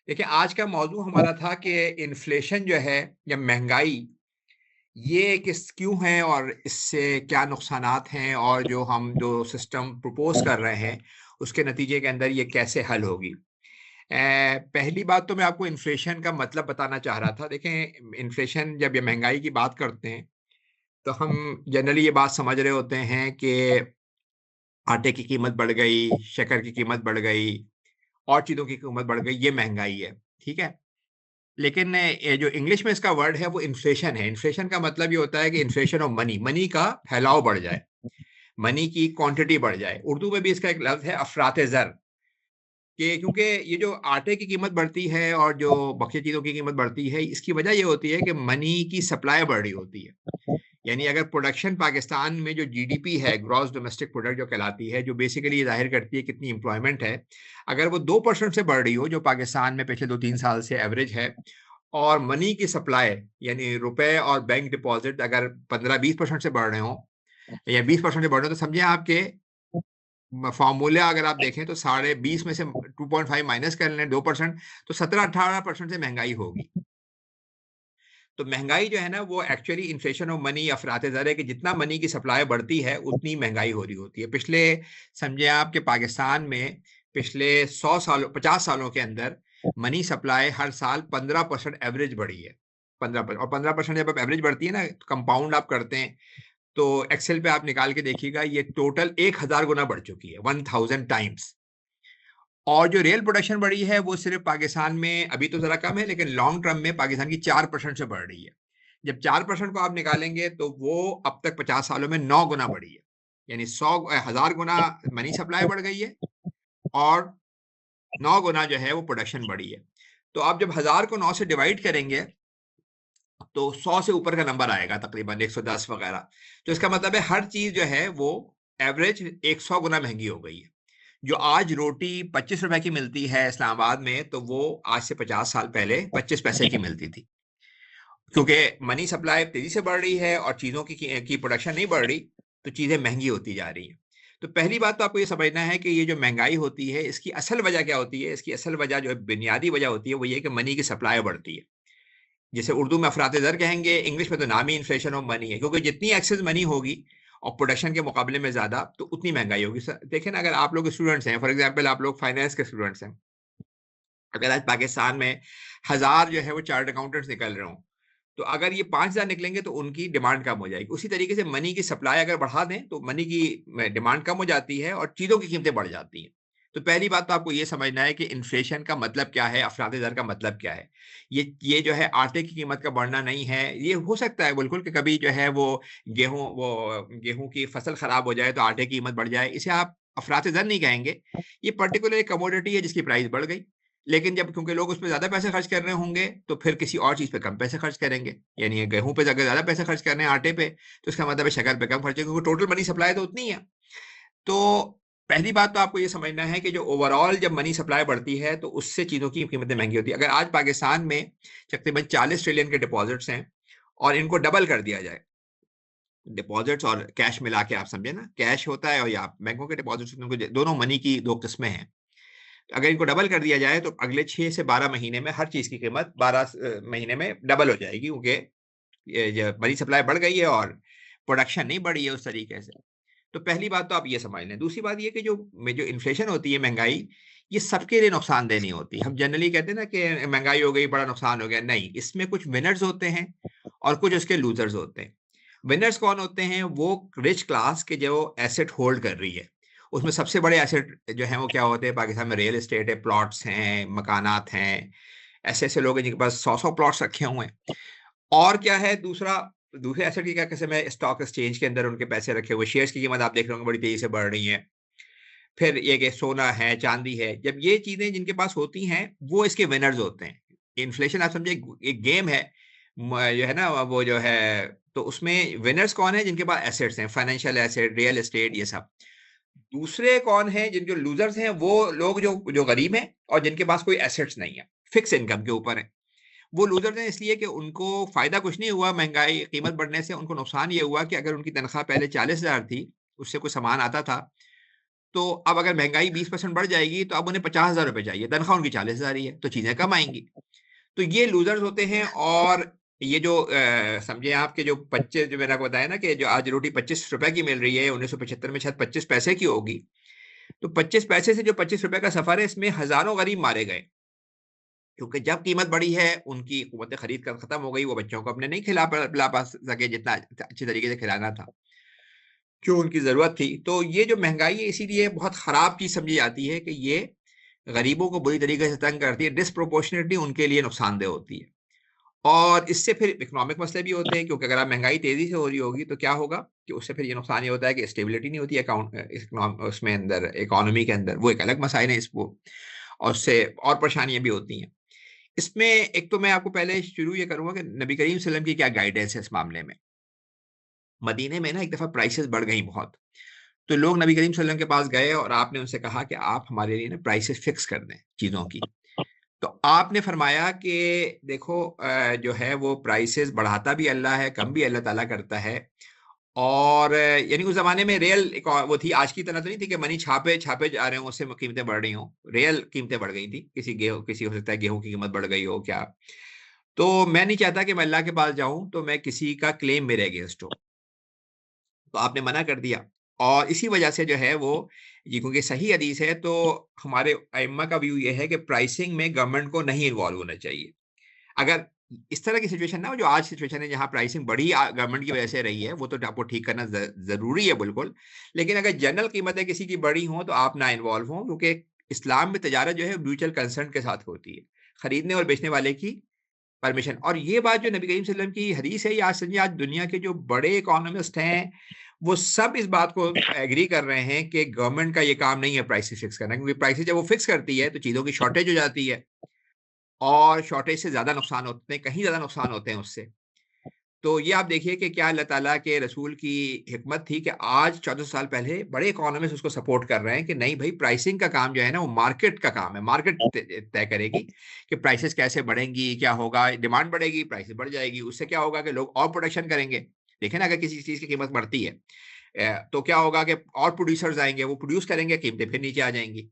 देखिए, आज का मौजू हमारा था कि इन्फ्लेशन जो है या महँगाई, ये किस क्यों है और इससे क्या नुकसानात हैं और जो सिस्टम प्रपोज़ कर रहे हैं, उसके नतीजे के अंदर ये कैसे हल होगी। पहली बात तो मैं आपको इन्फ्लेशन का मतलब बताना चाह रहा था। देखें, इन्फ्लेशन जब ये महँगाई की बात करते हैं, तो हम जनरली ये बात समझ रहे होते हैं कि आटे की कीमत बढ़ गई, शक्कर की कीमत बढ़ गई और चीज़ों की कीमत बढ़ गई, ये महँगाई है, ठीक है? लेकिन ये जो इंग्लिश में इसका वर्ड है वो इन्फ्लेशन है। इन्फ्लेशन का मतलब ये होता है कि इन्फ्लेशन ऑफ मनी, मनी का फैलाव बढ़ जाए, मनी की क्वांटिटी बढ़ जाए। उर्दू में भी इसका एक लफ्ज़ है अफ़रात ज़र, कि क्योंकि ये जो आटे की कीमत बढ़ती है और जो बाकी चीज़ों की कीमत बढ़ती है, इसकी वजह ये होती है कि मनी की सप्लाई बढ़ रही होती है। यानी अगर प्रोडक्शन पाकिस्तान में जो जीडीपी है, ग्रॉस डोमेस्टिक प्रोडक्ट जो कहलाती है, जो बेसिकली ये ज़ाहिर करती है कितनी एम्प्लॉयमेंट है, अगर वो 2% से बढ़ रही हो, जो पाकिस्तान में पिछले 2-3 साल से एवरेज है, और मनी की सप्लाई यानी रुपए और बैंक डिपॉज़िट अगर 15-20% से बढ़ रहे हों या 20% से बढ़ रहे हो, तो समझिए आपके फ़ॉर्मूला अगर आप देखें तो साढ़े 20 में से 2.5 माइनस कर लें 2%, तो 17-18% से महँगाई होगी। तो महँगाई जो है ना वो एक्चुअली इन्फ्लेशन ऑफ मनी अफ़रात ज़र है कि जितना मनी की सप्लाई बढ़ती है उतनी महँगाई हो रही होती है। पिछले समझिए आप कि पाकिस्तान में पिछले 100 सालों 50 सालों के अंदर मनी सप्लाई हर साल 15% एवरेज बढ़ी है। 15% और 15% जब आप एवरेज बढ़ती है ना कंपाउंड आप करते हैं, तो एक्सेल पे आप निकाल के देखिएगा ये टोटल 1000 गुना बढ़ चुकी है, 1000 टाइम्स। और जो रियल प्रोडक्शन बढ़ी है वो सिर्फ पाकिस्तान में अभी तो ज़रा कम है, लेकिन लॉन्ग टर्म में पाकिस्तान की 4% से बढ़ रही है। जब 4% को आप निकालेंगे तो वो अब तक 50 सालों में 9 गुना बढ़ी है। यानी 1000 गुना मनी सप्लाई बढ़ गई है और 9 गुना जो है वो प्रोडक्शन बढ़ी है। तो आप जब 1000 को 9 से डिवाइड करेंगे तो 100 से ऊपर का नंबर आएगा, तकरीबन 110 वगैरह। तो इसका मतलब है हर चीज़ जो है वो एवरेज 100 गुना महँगी हो गई है। जो आज रोटी 25 रुपए की मिलती है इस्लामाबाद में, तो वो आज से 50 साल पहले 25 पैसे की मिलती थी। क्योंकि मनी सप्लाई तेज़ी से बढ़ रही है और चीज़ों की प्रोडक्शन नहीं बढ़ रही, तो चीज़ें महँगी होती जा रही हैं। तो पहली बात तो आपको ये समझना है कि ये जो महँगाई होती है, इसकी असल वजह क्या होती है? इसकी असल वजह जो है, बुनियादी वजह होती है, वो ये है कि मनी की सप्लाई बढ़ती है। जिसे उर्दू में अफ़रात ज़र कहेंगे, इंग्लिश में तो नाम ही इन्फ्लेशन ऑफ मनी है, क्योंकि जितनी एक्सेस मनी होगी और प्रोडक्शन के मुकाबले में ज़्यादा, तो उतनी महँगाई होगी। देखें ना, अगर आप लोग स्टूडेंट्स हैं, फॉर एग्ज़ाम्पल आप लोग फाइनेंस के स्टूडेंट्स हैं, अगर आज पाकिस्तान में 1000 जो है वो चार्टर्ड अकाउंटेंट्स निकल रहे हों, तो अगर ये 5000 निकलेंगे तो उनकी डिमांड कम हो जाएगी। उसी तरीके से मनी की सप्लाई अगर बढ़ा दें, तो मनी की डिमांड कम हो जाती है और चीज़ों की कीमतें बढ़ जाती हैं। तो पहली बात तो आपको ये समझना है कि इन्फ्लेशन का मतलब क्या है, अफ़रात ज़र का मतलब क्या है। ये जो है आटे की कीमत का बढ़ना नहीं है। ये हो सकता है बिल्कुल कि कभी जो है गेहूँ की फसल खराब हो जाए तो आटे की कीमत बढ़ जाए। इसे आप अफ़रात ज़र नहीं कहेंगे। ये पर्टिकुलर एक कमोडिटी है जिसकी प्राइस बढ़ गई। लेकिन जब क्योंकि लोग उसपे ज़्यादा पैसे खर्च कर रहे होंगे, तो फिर किसी और चीज़ पे कम पैसे खर्च करेंगे। यानी गेहूँ पे अगर ज़्यादा पैसे खर्च कर रहे हैं आटे पे, तो इसका मतलब है शक्कर पे कम खर्च है, क्योंकि टोटल मनी सप्लाई तो उतनी ही है। तो पहली बात तो आपको ये समझना है कि जो ओवरऑल जब मनी सप्लाई बढ़ती है, तो उससे चीज़ों की कीमतें महँगी होती हैं। अगर आज पाकिस्तान में तकरीबन 40 ट्रिलियन के डिपॉज़िट्स हैं और इनको डबल कर दिया जाए, डिपॉज़िट्स और कैश मिला के आप समझे ना, कैश होता है और या बैंकों के डिपॉज़िट्स दोनों मनी की 2 किस्में हैं। अगर इनको डबल कर दिया जाए तो अगले 6 से 12 महीने में हर चीज़ की कीमत 12 महीने में डबल हो जाएगी, क्योंकि ये ज मनी सप्लाई बढ़ गई है और प्रोडक्शन नहीं बढ़ी है उस तरीके से। तो पहली बात तो आप ये समझ लें। दूसरी बात ये कि जो इन्फ्लेशन होती है, महँगाई, ये सबके लिए नुकसानदेह नहीं होती। हम जनरली कहते हैं ना कि महँगाई हो गई, बड़ा नुकसान हो गया। नहीं, इसमें कुछ विनर्स होते हैं और कुछ उसके लूज़र्स होते हैं। विनर्स कौन होते हैं? वो रिच क्लास के जो एसेट होल्ड कर रही है। उसमें सबसे बड़े एसेट जो हैं वो क्या होते हैं? पाकिस्तान में रियल एस्टेट है, प्लॉट्स हैं, मकानात हैं। ऐसे-ऐसे लोग हैं जिनके पास 100-100 प्लॉट्स रखे हुए हैं। और क्या है दूसरा, दूसरे एसेट की क्या किस्म है? स्टॉक एक्सचेंज के अंदर उनके पैसे रखे हुए, शेयर्स की कीमत आप देख रहे होंगे बड़ी तेज़ी से बढ़ रही है। फिर ये कि सोना है, चाँदी है, जब ये चीज़ें जिनके पास होती हैं, वो इसके विनर्स होते हैं। इन्फ्लेशन आप समझिए एक गेम है, जो है ना वो जो है, तो उसमें विनर्स कौन है? जिनके पास एसेट्स हैं, फाइनेंशियल एसेट, रियल एस्टेट, ये सब। दूसरे कौन हैं? जिन जो लूज़र्स हैं, वो लोग जो जो गरीब हैं और जिनके पास कोई एसेट्स नहीं है, फिक्स इनकम के ऊपर हैं। वो लूज़र्स हैं इसलिए कि उनको फ़ायदा कुछ नहीं हुआ महँगाई कीमत बढ़ने से, उनको नुकसान ये हुआ कि अगर उनकी तनख्वाह पहले 40,000 थी, उससे कोई सामान आता था, तो अब अगर महंगाई 20% बढ़ जाएगी तो अब उन्हें 50,000 रुपए चाहिए, तनख्वाह उनकी 40,000 ही है, तो चीजें कम आएंगी। तो ये लूजर्स होते हैं। और ये जो समझे आपके जो 25, जो मैंने आपको बताया ना कि जो आज रोटी 25 रुपए की मिल रही है, 1975 में शायद 25 पैसे की होगी। तो 25 पैसे से जो 25 रुपए का सफर है, इसमें हजारों गरीब मारे गए, क्योंकि जब कीमत बढ़ी है उनकी कुव्वत खरीद कर खत्म हो गई, वो बच्चों को अपने नहीं पिला पा सके जितना अच्छी तरीके से खिलाना था, क्यों उनकी जरूरत थी। तो ये जो महंगाई है इसीलिए बहुत खराब चीज समझी जाती है कि ये गरीबों को बुरी तरीके से तंग करती है, डिस्प्रोपोर्शनेटली उनके लिए नुकसानदेह होती है। और इससे फिर इकोनॉमिक मसले भी होते हैं, क्योंकि अगर आप महंगाई तेजी से हो रही होगी तो क्या होगा कि उससे फिर ये नुकसान ये होता है कि स्टेबिलिटी नहीं होती है अकाउंट उसमें अंदर इकोनॉमी के अंदर, वो एक अलग मसाइल है इसको, और उससे और परेशानियां भी होती हैं। इसमें एक तो मैं आपको पहले शुरू ये करूंगा कि नबी करीम सल्लल्लाहु अलैहि वसल्लम की क्या गाइडेंस है इस मामले में। मदीने में ना एक दफा प्राइसेस बढ़ गई बहुत, तो लोग नबी करीम सल्लल्लाहु अलैहि वसल्लम के पास गए और आपने उनसे कहा कि आप हमारे लिए ना प्राइसेस फिक्स कर दें चीजों की। तो आपने फरमाया कि देखो जो है वो प्राइसेस बढ़ाता भी अल्लाह है, कम भी अल्लाह ताला करता है। और यानी उस जमाने में रियल वो थी, आज की तरह तो नहीं थी कि मनी छापे छापे जा रहे हो उससे कीमतें बढ़ रही हो, रियल कीमतें बढ़ गई थी। किसी हो सकता है गेहूं की कीमत बढ़ गई हो क्या। तो मैं नहीं चाहता कि मैं अल्लाह के पास जाऊं तो मैं किसी का क्लेम मेरे अगेंस्ट हो, तो आपने मना कर दिया। और इसी वजह से जो है वो, ये क्योंकि सही हदीस है, तो हमारे अइम्मा का व्यू ये है कि प्राइसिंग में गवर्नमेंट को नहीं इन्वॉल्व होना चाहिए। अगर इस तरह की सिचुएशन ना हो जो आज सिचुएशन है जहां प्राइसिंग बड़ी गवर्नमेंट की वजह से रही है, वो तो आपको ठीक करना जरूरी है बिल्कुल। लेकिन अगर जनरल कीमतें किसी की बड़ी हों तो आप ना इन्वॉल्व हों, क्योंकि इस्लाम में तजारत जो है म्यूचुअल कंसर्न के साथ होती है, खरीदने और बेचने वाले की परमिशन। और ये बात जो नबी करीम सल्लल्लाहु अलैहि वसल्लम की हदीस है, ये आज समझिए आज दुनिया के जो बड़े इकोनॉमिस्ट हैं वो सब इस बात को एग्री कर रहे हैं कि गवर्नमेंट का ये काम नहीं है प्राइसेस फिक्स करना, क्योंकि प्राइसेस जब वो फिक्स करती है तो चीज़ों की शॉर्टेज हो जाती है, और शॉर्टेज से ज़्यादा नुकसान होते हैं, कहीं ज़्यादा नुकसान होते हैं उससे। तो ये आप देखिए कि क्या अल्लाह ताला के रसूल की हिकमत थी कि आज 1400 साल पहले बड़े इकोनॉमिस्ट उसको सपोर्ट कर रहे हैं कि नहीं भाई, प्राइसिंग का काम जो है ना वो मार्केट का काम है, मार्केट तय करेगी कि प्राइसेस कैसे बढ़ेंगी, क्या होगा, डिमांड बढ़ेगी प्राइसेस बढ़ जाएगी, उससे क्या होगा कि लोग और प्रोडक्शन करेंगे। देखें ना, अगर किसी चीज़ की कीमत बढ़ती है तो क्या होगा कि और प्रोड्यूसर्स आएंगे, वो प्रोड्यूस करेंगे, कीमतें फिर नीचे आ जाएंगी।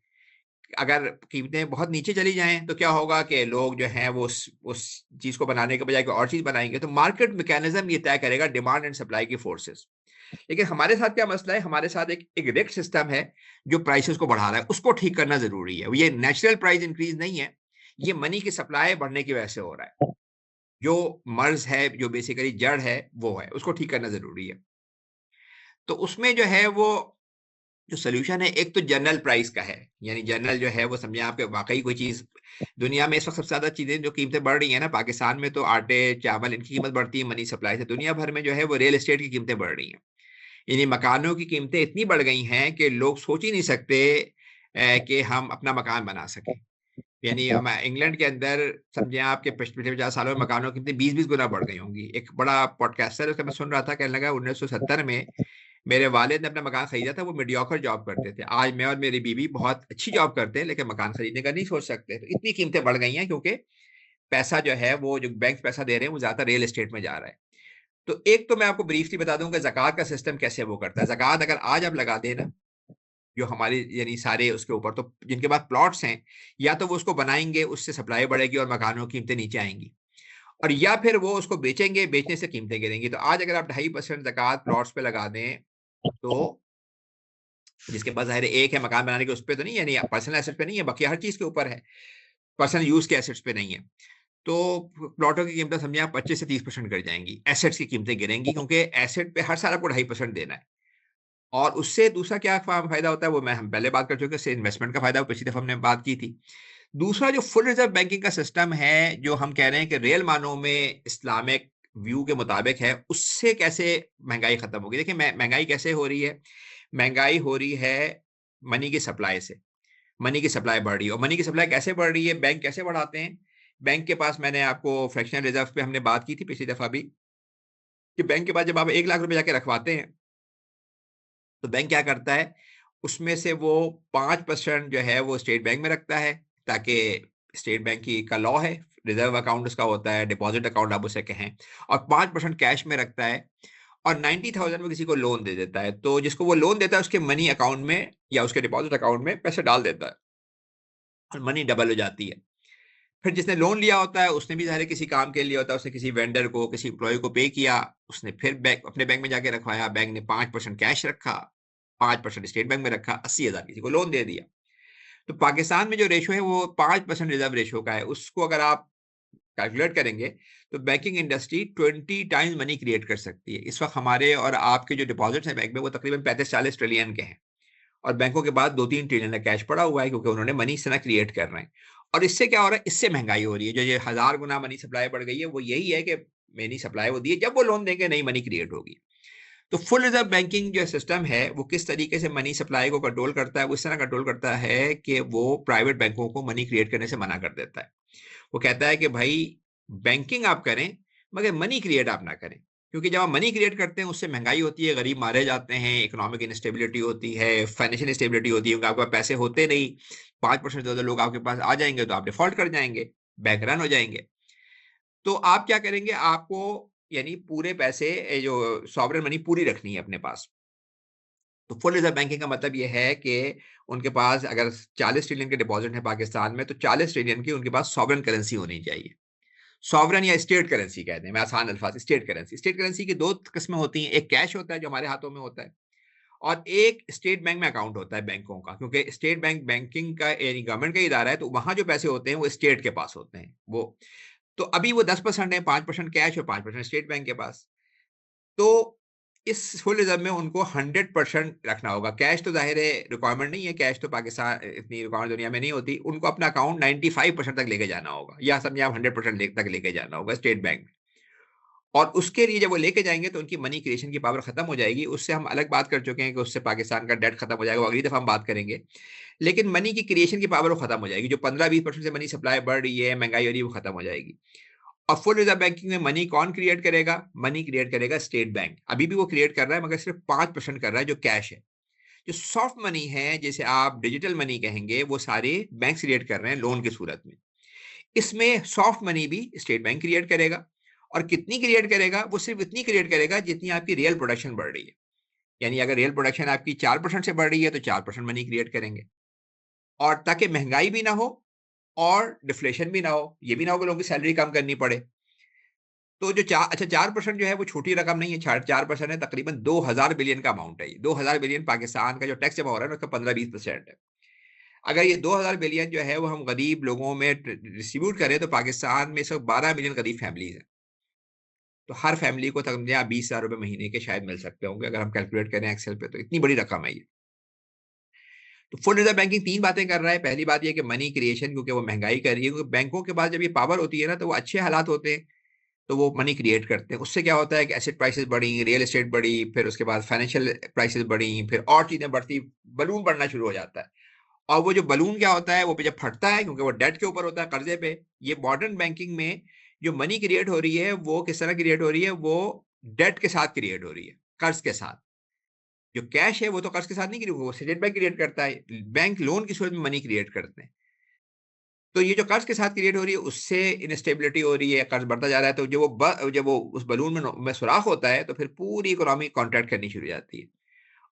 अगर कीमतें बहुत नीचे चली जाएं तो क्या होगा कि लोग जो हैं वो उस चीज को बनाने के बजाय कोई और चीज बनाएंगे। तो मार्केट मैकेनिज्म ये तय करेगा डिमांड एंड सप्लाई की फोर्सेस। लेकिन हमारे साथ क्या मसला है, हमारे साथ एक रिग्ड सिस्टम है जो प्राइसेस को बढ़ा रहा है, उसको ठीक करना जरूरी है। ये नेचुरल प्राइस इंक्रीज नहीं है, ये मनी की सप्लाई बढ़ने की वजह से हो रहा है। जो मर्ज है, जो बेसिकली जड़ है, वो है, उसको ठीक करना जरूरी है। तो उसमें जो है वो जो सोल्यूशन है, एक तो जनरल प्राइस का है, यानी जनरल जो है वो समझे आपके वाकई कोई चीज दुनिया में इस वक्त सबसे ज्यादा चीजें जो कीमतें बढ़ रही है ना, पाकिस्तान में तो आटे चावल इनकी कीमत बढ़ती है मनी सप्लाई से, दुनिया भर में जो है वो रियल एस्टेट की कीमतें बढ़ रही हैं। यानी मकानों की कीमतें इतनी बढ़ गई हैं कि लोग सोच ही नहीं सकते कि हम अपना मकान बना सकें। यानी हम इंग्लैंड के अंदर समझे आपके पिछले 50 सालों में मकानों की कीमतें 20-20 गुना बढ़ गई होंगी। एक बड़ा पॉडकास्टर है, उसका मैं सुन रहा था, कहने लगा 1970 में मेरे वालिद ने अपना मकान खरीदा था, वो मीडियोकर जॉब करते थे। आज मैं और मेरी बीवी बहुत अच्छी जॉब करते हैं लेकिन मकान खरीदने का नहीं सोच सकते। तो इतनी कीमतें बढ़ गई हैं क्योंकि पैसा जो है वो जो बैंक पैसा दे रहे हैं वो ज्यादा रियल एस्टेट में जा रहा है। तो एक तो मैं आपको ब्रीफली बता दूं कि ज़कात का सिस्टम कैसे वो करता है। ज़कात अगर आज आप लगा देना जो हमारी यानी सारे उसके ऊपर, तो जिनके पास प्लॉट्स हैं या तो वो उसको बनाएंगे, उससे सप्लाई बढ़ेगी और मकानों की कीमतें नीचे आएंगी, और या फिर वो उसको बेचेंगे, बेचने से कीमतें गिरेंगी। तो आज अगर आप 2.5% ज़कात प्लॉट्स पे लगा दें तो जिसके पास ज़ाहिर है एक है मकान बनाने के, उस पे तो नहीं, यानी पर्सनल एसेट पे नहीं है, बाकी हर चीज के ऊपर है, पर्सनल यूज के एसेट्स पे नहीं है। तो प्लॉटों की कीमतें समझिए आप 25 से 30% गिर जाएंगी, एसेट्स की कीमतें गिरेंगी, क्योंकि एसेट पे हर साल आपको 2.5% देना है। और उससे दूसरा क्या फायदा होता है वो हम पहले बात कर चुके हैं, इन्वेस्टमेंट का फायदा पिछली दफा हमने बात की थी। दूसरा जो फुल रिजर्व बैंकिंग का सिस्टम है, जो हम कह रहे हैं कि रियल मानों में इस्लामिक व्यू के मुताबिक है, उससे कैसे महंगाई खत्म होगी। देखिए महंगाई कैसे हो रही है, महंगाई हो रही है मनी की सप्लाई से। मनी की सप्लाई बढ़ रही है, और मनी की सप्लाई कैसे बढ़ रही है, बैंक कैसे बढ़ाते हैं। बैंक के पास, मैंने आपको फ्रैक्शनल रिजर्व पे हमने बात की थी पिछली दफा भी, कि बैंक के पास जब आप 1 लाख रुपए जाके रखवाते हैं तो बैंक क्या करता है, उसमें से वो 5% जो है वो स्टेट बैंक में रखता है, ताकि स्टेट बैंक की का लॉ है, रिजर्व अकाउंट उसका होता है, डिपॉजिट अकाउंट आप उसे कहें, और 5% कैश में रखता है। और 90,000 में किसी को लोन दे देता है, तो जिसको वो लोन देता है उसके मनी अकाउंट में या उसके डिपॉजिट अकाउंट में पैसे डाल देता है और मनी डबल हो जाती है। फिर जिसने लोन लिया होता है उसने भी ज़ाहिर है किसी काम के लिए होता है, उसने किसी वेंडर को, किसी एम्प्लॉय को पे किया, उसने फिर बैंक अपने बैंक में जाके रखवाया, बैंक ने 5% कैश रखा, 5% स्टेट बैंक में रखा, 80,000 किसी को लोन दे दिया। तो पाकिस्तान में जो रेशो है वो 5% रिजर्व रेशो का है। उसको अगर आप कैलकुलेट करेंगे तो banking industry 20 times money create कर सकती है। इस वक्त हमारे और आपके जो डिपॉजिट्स हैं बैंक में वो तकरीबन 35-40 ट्रिलियन के हैं, और बैंकों के पास 2-3 ट्रिलियन का कैश पड़ा हुआ है, क्योंकि उन्होंने मनी इस तरह क्रिएट कर रहे हैं। और इससे क्या हो रहा है, इससे महंगाई हो रही है। जो ये 1000 गुना मनी सप्लाई बढ़ गई है वो यही है कि मनी सप्लाई वो दी है, जब वो लोन देंगे नई मनी क्रिएट होगी। तो फुल रिजर्व बैंकिंग जो सिस्टम है वो किस तरीके से मनी सप्लाई को कंट्रोल करता है, वो इस तरह कंट्रोल करता है कि वो प्राइवेट बैंकों को मनी क्रिएट करने से मना कर देता है। वो कहता है कि भाई बैंकिंग आप करें मगर मनी क्रिएट आप ना करें, क्योंकि जब आप मनी क्रिएट करते हैं उससे महंगाई होती है, गरीब मारे जाते हैं, इकोनॉमिक इंस्टेबिलिटी होती है, फाइनेंशियल इंस्टेबिलिटी होती है, क्योंकि आपके पास पैसे होते नहीं। 5% ज्यादा लोग आपके पास आ जाएंगे तो आप डिफॉल्ट कर जाएंगे, बैंक रन हो जाएंगे। तो आप क्या करेंगे, आपको यानी पूरे पैसे जो सॉवरेन मनी पूरी रखनी है अपने पास। तो फुल रिजर्व बैंकिंग का मतलब ये है कि उनके पास अगर 40 ट्रिलियन के डिपॉजिट है पाकिस्तान में, तो 40 ट्रिलियन की उनके पास सॉवरेन करेंसी होनी चाहिए। सॉवरेन या स्टेट करेंसी कहते हैं, मैं आसान अल्फाज, स्टेट करेंसी। स्टेट करेंसी की दो किस्में होती हैं, एक कैश होता है जो हमारे हाथों में होता है, और एक स्टेट बैंक में अकाउंट होता है बैंकों का, क्योंकि स्टेट बैंक बैंकिंग का यानी गवर्नमेंट का इदारा है, तो वहां जो पैसे होते हैं वो स्टेट के पास होते हैं। वो तो अभी वो 10% है, 5% कैश और 5% स्टेट बैंक के पास। तो इस फुल रिजर्व में उनको 100% रखना होगा। कैश तो जाहिर है रिक्वायरमेंट नहीं है, कैश तो पाकिस्तान इतनी रिक्वायरमेंट दुनिया में नहीं होती। उनको अपना अकाउंट 95% तक लेके जाना होगा, या समझे आप 100% तक लेके जाना होगा स्टेट बैंक। और उसके लिए जब वो लेके जाएंगे तो उनकी मनी क्रिएशन की पावर खत्म हो जाएगी। उससे हम अलग बात कर चुके हैं कि उससे पाकिस्तान का डेट खत्म हो जाएगा, वो अगली दफा हम बात करेंगे। लेकिन मनी की क्रिएशन की पावर वो खत्म हो जाएगी। जो 15-20% से मनी सप्लाई बढ़ रही है, महंगाई हो रही है, वो खत्म हो जाएगी। और फुल रिजर्व बैंकिंग में मनी कौन क्रिएट करेगा? मनी क्रिएट करेगा स्टेट बैंक। अभी भी वो क्रिएट कर रहा है मगर सिर्फ 5% कर रहा है जो कैश है। जो सॉफ्ट मनी है, जैसे आप डिजिटल मनी कहेंगे, वो सारे बैंक क्रिएट कर रहे हैं लोन की सूरत में। इसमें सॉफ्ट मनी भी स्टेट बैंक क्रिएट करेगा। और कितनी क्रिएट करेगा? वो सिर्फ इतनी क्रिएट करेगा जितनी आपकी रियल प्रोडक्शन बढ़ रही है। यानी अगर रियल प्रोडक्शन आपकी 4% से बढ़ रही है तो 4% मनी क्रिएट करेंगे, और ताकि महंगाई भी ना हो और डिफ्लेशन भी ना हो, ये भी ना हो कि लोगों की सैलरी कम करनी पड़े। तो जो 4% जो है वो छोटी रकम नहीं है। 4% है, तकरीबन 2000 बिलियन का अमाउंट है। ये 2000 बिलियन पाकिस्तान का जो टैक्स जमा हो रहा है ना, उसका 15-20% है। अगर ये 2000 बिलियन जो है वो हम गरीब लोगों में डिस्ट्रीब्यूट करें तो पाकिस्तान में सिर्फ 12 मिलियन गरीब फैमिलीज हैं। तो हर फैमिली को तकरीबन 20,000 रुपए महीने के शायद मिल सकते होंगे अगर हम कैलकुलेट करें एक्सेल पे, तो इतनी बड़ी रकम है ये। तो फुल रिजर्व बैंकिंग 3 बातें कर रहा है। पहली बात ये कि मनी क्रिएशन, क्योंकि वो महंगाई कर रही है, क्योंकि बैंकों के पास जब ये पावर होती है ना तो वो अच्छे हालात होते हैं, तो वो मनी क्रिएट करते हैं। उससे क्या होता है कि एसेट प्राइसेस बढ़ी, रियल एस्टेट बढ़ी, फिर उसके बाद फाइनेंशियल प्राइसेस बढ़ी, फिर और चीजें बढ़ती, बलून बढ़ना शुरू हो जाता है। और वो जो बलून क्या होता है, वो जब फटता है, क्योंकि वो डेट के ऊपर होता है, कर्जे पे। ये मॉडर्न बैंकिंग में जो मनी क्रिएट हो रही है वो किस तरह क्रिएट हो रही है? वो डेट के साथ क्रिएट हो रही है, कर्ज के साथ। जो कैश है वो तो कर्ज के साथ नहीं क्रिएट, वो स्टेट बैंक क्रिएट करता है। बैंक लोन की सूरत में मनी क्रिएट करते हैं। तो ये जो कर्ज के साथ क्रिएट हो रही है उससे इनस्टेबिलिटी हो रही है, कर्ज बढ़ता जा रहा है। तो जब वो उस बलून में सुराख होता है तो फिर पूरी इकोनॉमी कॉन्ट्रैक्ट करनी शुरू हो जाती है।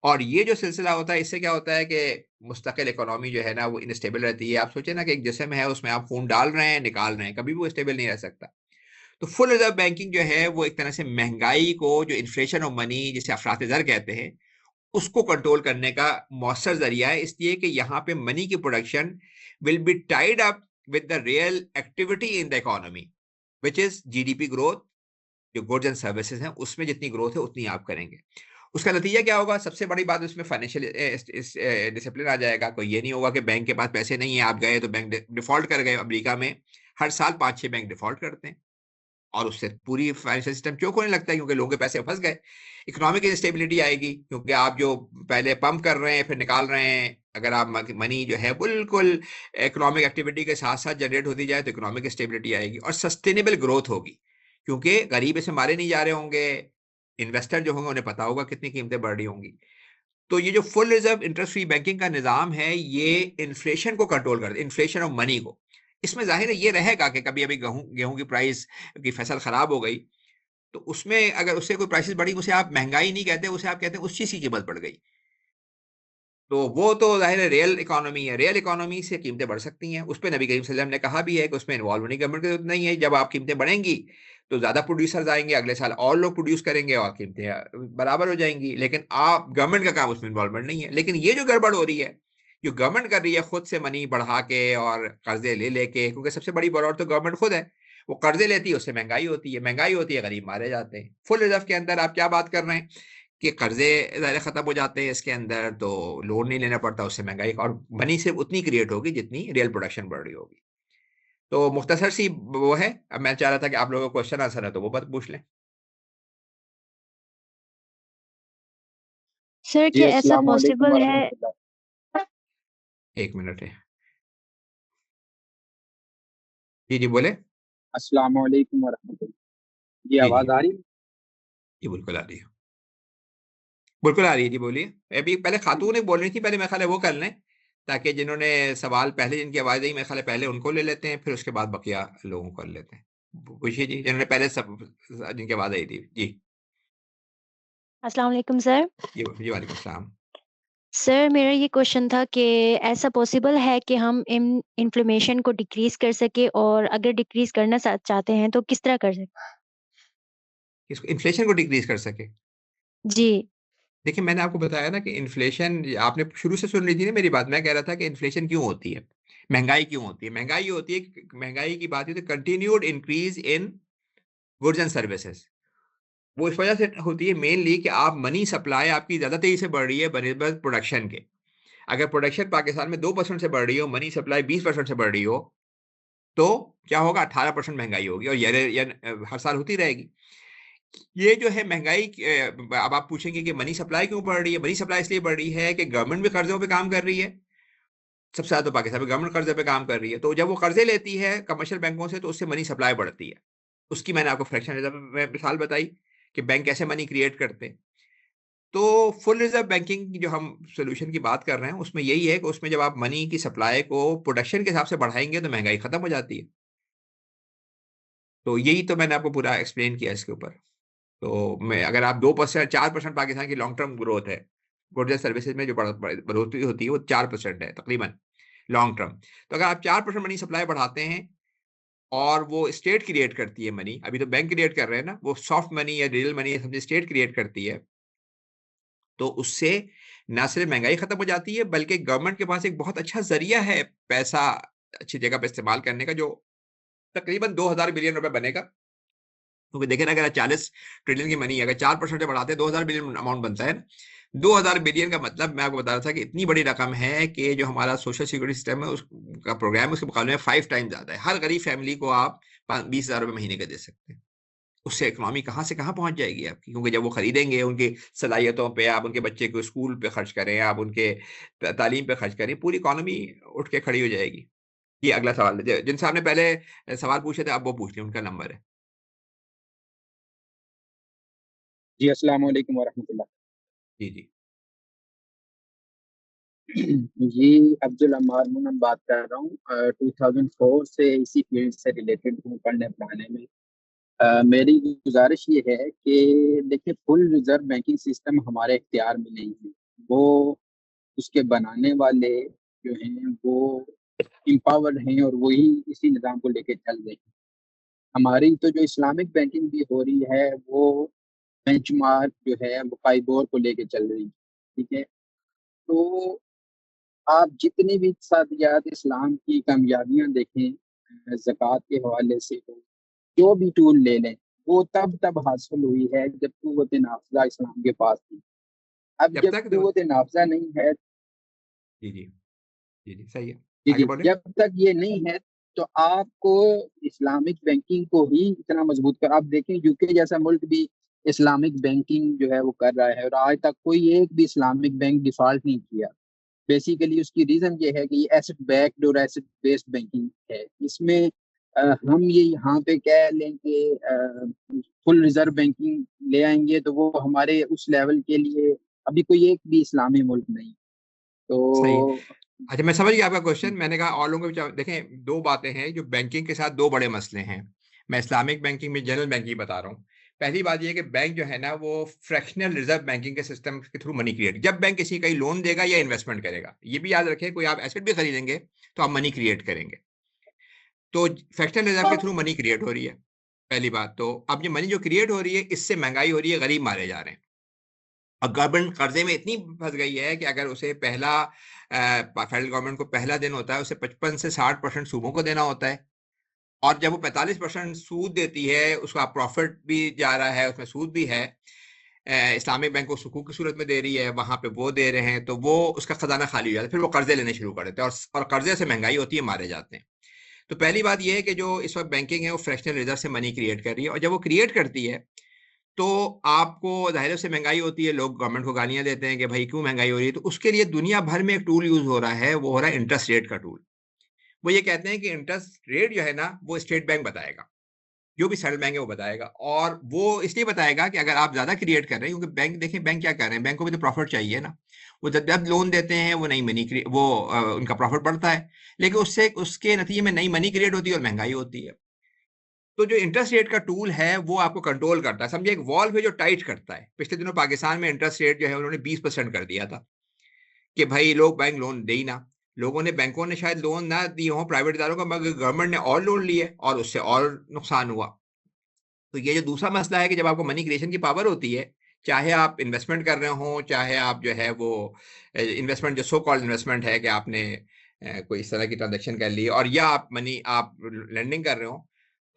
और ये जो सिलसिला होता है, इससे क्या होता है कि मुस्तकिल इकोनॉमी जो है ना वो इनस्टेबल रहती है। आप सोचिए ना कि एक जिस्म है, उसमें आप खून डाल रहे हैं, निकाल रहे हैं, कभी भी वो स्टेबल नहीं रह सकता। तो फुल रिजर्व बैंकिंग जो है वो एक तरह से महंगाई को, जो इन्फ्लेशन ऑफ मनी जिसे अफरात ज़र कहते हैं, उसको कंट्रोल करने का मौसर जरिया है। इसलिए कि यहाँ पे मनी की production will be tied up with the real activity in the economy, which is GDP growth. जो गुड्स एंड सर्विसेज हैं उसमें जितनी ग्रोथ है उतनी आप करेंगे। उसका नतीजा क्या होगा? सबसे बड़ी बात, उसमें फाइनेंशियल डिसिप्लिन आ जाएगा। कोई ये नहीं होगा कि बैंक के पास पैसे नहीं है, आप गए तो बैंक डिफॉल्ट कर गए। अमेरिका में हर साल 5-6 बैंक डिफॉल्ट करते हैं, और उससे पूरी फाइनेंशियल सिस्टम चोक होने लगता है, क्योंकि लोगों के पैसे फंस गए। इकोनॉमिक इंस्टेबिलिटी आएगी, क्योंकि आप जो पहले पंप कर रहे हैं फिर निकाल रहे हैं। अगर आप मनी जो है बिल्कुल इकोनॉमिक एक्टिविटी के साथ साथ जनरेट होती जाए तो इकोनॉमिक स्टेबिलिटी आएगी और सस्टेनेबल ग्रोथ होगी, क्योंकि गरीब इसे मारे नहीं जा रहे होंगे। इन्वेस्टर जो होंगे उन्हें पता होगा कितनी कीमतें बढ़ रही होंगी। तो ये जो full reserve interest free banking का निजाम है, ये इन्फ्लेशन को कंट्रोल करता है, इन्फ्लेशन ऑफ मनी को। इसमें जाहिर है ये रहेगा कि कभी अभी गेहूं की प्राइस की फसल खराब हो गई, तो उसमें अगर उससे कोई प्राइसेस बढ़ी, उसे आप महंगाई नहीं कहते, उसे आप कहते हैं उस चीज की कीमत बढ़ गई। तो वो तो जाहिर है रियल इकोनॉमी है, रियल इकोनॉमी से कीमतें बढ़ सकती हैं। उस पर नबी करीम सल्लल्लाहु अलैहि वसल्लम ने कहा भी है कि उसमें इन्वॉल्व होने की गवर्नमेंट की जरूरत नहीं है। जब आप कीमतें बढ़ेंगी तो ज्यादा प्रोड्यूसर्स आएंगे, अगले साल और लोग प्रोड्यूस करेंगे और कीमतें बराबर हो जाएंगी, लेकिन आप गवर्नमेंट का काम उसमें इन्वॉल्वमेंट नहीं है। लेकिन ये जो गड़बड़ हो रही है, जो गवर्नमेंट कर रही है खुद से मनी बढ़ा के और कर्जे ले लेके, क्योंकि सबसे बड़ी बरौर तो गवर्नमेंट खुद है, वो कर्जे लेती है, उससे महंगाई होती है, महंगाई होती है, गरीब मारे जाते हैं। फुल रिजर्व के अंदर आप क्या बात कर रहे हैं कि कर्जे ज़ाहिर ख़त्म हो जाते हैं इसके अंदर, तो लोन नहीं लेना पड़ता, उससे महंगाई और मनी सिर्फ उतनी क्रिएट होगी जितनी रियल प्रोडक्शन बढ़ रही होगी। तो मुख्तसर सी वो है। अब मैं चाह रहा था कि आप लोगों को क्वेश्चन आंसर है तो वो बात पूछ लें। सर जी क्या ऐसा अस्सलाम वालेकुम पॉसिबल है? वरहमतुल्लाह। एक मिनट है। जी जी बोले। अस्सलाम वालेकुम वरहमतुल्लाह। जी जी जी आवाज आ रही है? जी बिल्कुल आ रही है, बिल्कुल आ रही है। जी बोलिए। अभी पहले खातून एक बोल रही थी, पहले मेरे ख्याल है वो कर लें, ताकि जिन्होंने सवाल पहले जिनकी आवाज़ आई मेरे ख्याल है पहले उनको ले लेते हैं, फिर उसके बाद बकिया लोगों को कर लेते हैं। पूछिए जी, जिन्होंने पहले सब जिनकी आवाज़ आई थी। जी अस्सलाम वालेकुम सर। जी वालेकुम सलाम। सर मेरा ये क्वेश्चन था कि ऐसा पॉसिबल है कि हम इन्फ्लेमेशन को डिक्रीज कर सके, और अगर डिक्रीज करना चाहते हैं तो किस तरह कर सकते? इसको इन्फ्लेशन को डिक्रीज कर सके। जी। देखिए मैंने आपको बताया ना कि इन्फ्लेशन, आपने शुरू से सुन ली थी ना मेरी बात। मैं कह रहा था कि इन्फ्लेशन क्यों होती है, महंगाई क्यों होती है। महंगाई होती है महंगाई की बात होती है continued increase in goods and services. वो इस वजह से होती है मेनली कि आप मनी सप्लाई आपकी ज़्यादा तेज़ी से बढ़ रही है बनिस्बत प्रोडक्शन के। अगर प्रोडक्शन पाकिस्तान में 2% से बढ़ रही हो, मनी सप्लाई 20% से बढ़ रही हो, तो क्या होगा, 18% महंगाई होगी, और ये हर साल होती रहेगी। ये जो है महंगाई अब आप पूछेंगे कि मनी सप्लाई क्यों बढ़ रही है। मनी सप्लाई इसलिए बढ़ रही है कि गवर्नमेंट भी कर्जों पे काम कर रही है। सबसे ज़्यादा तो पाकिस्तान में गवर्नमेंट कर्जे पे काम कर रही है, तो जब वो कर्जे लेती है कमर्शियल बैंकों से तो उससे मनी सप्लाई बढ़ती है। उसकी मैंने आपको फ्रैक्शन रिजर्व में मिसाल बताई कि बैंक कैसे मनी क्रिएट करते हैं। तो फुल रिजर्व बैंकिंग की जो हम सोल्यूशन की बात कर रहे हैं उसमें यही है कि उसमें जब आप मनी की सप्लाई को प्रोडक्शन के हिसाब से बढ़ाएंगे तो महंगाई खत्म हो जाती है। तो यही तो मैंने आपको पूरा एक्सप्लेन किया इसके ऊपर। तो मैं अगर आप 2% 4% पाकिस्तान की लॉन्ग टर्म ग्रोथ है, गुड्स एंड सर्विसेज में जो बढ़ोतरी होती है वो 4% है तकरीबन लॉन्ग टर्म। तो अगर आप 4% मनी सप्लाई बढ़ाते हैं और वो स्टेट क्रिएट करती है मनी, अभी तो बैंक क्रिएट कर रहे हैं ना, वो सॉफ्ट मनी या रियल मनी समझे स्टेट क्रिएट करती है, तो उससे ना सिर्फ महंगाई खत्म हो जाती है बल्कि गवर्नमेंट के पास एक बहुत अच्छा जरिया है पैसा अच्छी जगह पे इस्तेमाल करने का, जो तकरीबन 2000 बिलियन रुपए बनेगा। क्योंकि देखें ना, अगर 40 ट्रिलियन की मनी अगर 4% से बढ़ाते हैं 2000 बिलियन अमाउंट बनता है ना। 2000 बिलियन का मतलब मैं आपको बता रहा था कि इतनी बड़ी रकम है कि जो हमारा सोशल सिक्योरिटी सिस्टम है उसका प्रोग्राम है उसके मुकाबले में 5 टाइम ज्यादा है। हर गरीब फैमिली को आप 20,000 रुपए महीने का दे सकते हैं। उससे इकोनॉमी कहाँ से कहाँ पहुंच जाएगी आपकी, क्योंकि जब वो खरीदेंगे उनकी सलाहियतों पे, आप उनके बच्चे को स्कूल पे खर्च करें, आप उनके तालीम पे खर्च करें, पूरी इकोनॉमी उठ के खड़ी हो जाएगी। ये अगला सवाल है जिन साहब ने पहले सवाल पूछे थे आप वो पूछ लें, उनका नंबर है। जी अस्सलाम वालेकुम वरहमतुल्लाह। जी जी जी अब्दुल अम्मार मोहम्मद बात कर रहा हूँ। 2004 से इसी फील्ड से रिलेटेड हूँ पढ़ने पढ़ाने में। मेरी गुजारिश ये है कि देखिए फुल रिजर्व बैंकिंग सिस्टम हमारे इख्तियार में नहीं है। वो उसके बनाने वाले जो हैं वो इम्पावर्ड हैं और वही इसी निज़ाम को लेके चल रहे हैं। हमारी तो जो इस्लामिक बैंकिंग भी हो रही है वो बेंचमार्क जो है वो पाइबोर को लेके चल रही है। ठीक है, तो आप जितनी भी इक़्तिसादियात इस्लाम की कामयाबियां देखें, ज़कात के हवाले से हो, जो भी टूल ले लें, वो तब हासिल हुई है जब कुव्वत नाफ़िज़ा इस्लाम के पास थी। अब जब जब तक कुव्वत नाफ़िज़ा नहीं है, जी जी जी जी सही है। जी आगे जी, बोले। जब तक ये नहीं है तो आपको इस्लामिक बैंकिंग को ही इतना मजबूत कर, आप देखें यूके जैसा मुल्क भी इस्लामिक बैंकिंग जो है वो कर रहा है और आज तक कोई एक भी इस्लामिक बैंक डिफॉल्ट नहीं किया। बेसिकली उसकी रीजन ये है कि ये एसेट बैक्ड और एसेट बेस्ड बैंकिंग है। इसमें हम ये यहाँ पे कह लें कि फुल रिजर्व बैंकिंग ले आएंगे तो वो हमारे उस लेवल के लिए अभी कोई एक भी इस्लामी मुल्क नहीं। सही। तो अच्छा मैं समझ गया आपका क्वेश्चन। मैंने कहा और लोगों के देखें, दो बातें हैं जो बैंकिंग के साथ दो बड़े मसले हैं। मैं इस्लामिक बैंकिंग में जनरल बैंकिंग बता रहा हूँ। पहली बात ये कि बैंक जो है ना वो फ्रैक्शनल रिजर्व बैंकिंग के सिस्टम के थ्रू मनी क्रिएट, जब बैंक किसी का ही लोन देगा या इन्वेस्टमेंट करेगा, ये भी याद रखें, कोई आप एसेट भी खरीदेंगे तो आप मनी क्रिएट करेंगे, तो फ्रैक्शनल रिजर्व के थ्रू मनी क्रिएट हो रही है पहली बात। तो अब ये मनी जो क्रिएट हो रही है, इससे महंगाई हो रही है, गरीब मारे जा रहे हैं। और गवर्नमेंट कर्जे में इतनी फंस गई है कि अगर उसे पहला फेडरल गवर्नमेंट को पहला दिन होता है, उसे 55 से 60% सूबों को देना होता है, और जब वो 45% सूद देती है, उसका प्रॉफिट भी जा रहा है, उसमें सूद भी है, इस्लामिक बैंक को सुकूक की सूरत में दे रही है, वहां पे वो दे रहे हैं, तो वो उसका खजाना खाली हो जाता है, फिर वो कर्जे लेने शुरू कर देते हैं, और कर्जे से महंगाई होती है, मारे जाते हैं। तो पहली बात यह है कि जो इस वक्त बैंकिंग है वो फ्रैक्शनल रिजर्व से मनी क्रिएट कर रही है, और जब वो क्रिएट करती है तो आपको जाहिर से महंगाई होती है, लोग गवर्नमेंट को गालियां देते हैं कि भाई क्यों महंगाई हो रही है, तो उसके लिए दुनिया भर में एक टूल यूज हो रहा है, वो हो रहा है इंटरेस्ट रेट का टूल। वो ये कहते हैं कि इंटरेस्ट रेट जो है ना वो स्टेट बैंक बताएगा, जो भी सेंट्रल बैंक है वो बताएगा, और वो इसलिए बताएगा कि अगर आप ज्यादा क्रिएट कर रहे हैं, क्योंकि बैंक देखें बैंक क्या कर रहे हैं, बैंक को भी तो प्रॉफिट चाहिए ना, वो जब लोन देते हैं वो नई मनी वो उनका प्रॉफिट बढ़ता है, लेकिन उससे उसके नतीजे में नई मनी क्रिएट होती है और महंगाई होती है। तो जो इंटरेस्ट रेट का टूल है वो आपको कंट्रोल करता है, समझे एक वॉल्व है जो टाइट करता है। पिछले दिनों पाकिस्तान में इंटरेस्ट रेट जो है उन्होंने 20% कर दिया था कि भाई लोग बैंक लोन दे ही ना, लोगों ने, बैंकों ने शायद लोन ना दिए हों प्राइवेट इदारों को, मगर गवर्नमेंट ने और लोन लिए और उससे और नुकसान हुआ। तो ये जो दूसरा मसला है कि जब आपको मनी क्रिएशन की पावर होती है, चाहे आप इन्वेस्टमेंट कर रहे हो, चाहे आप जो है वो इन्वेस्टमेंट जो सो कॉल्ड इन्वेस्टमेंट है कि आपने कोई इस तरह की ट्रांजेक्शन कर ली, और या आप लेंडिंग कर रहे हो,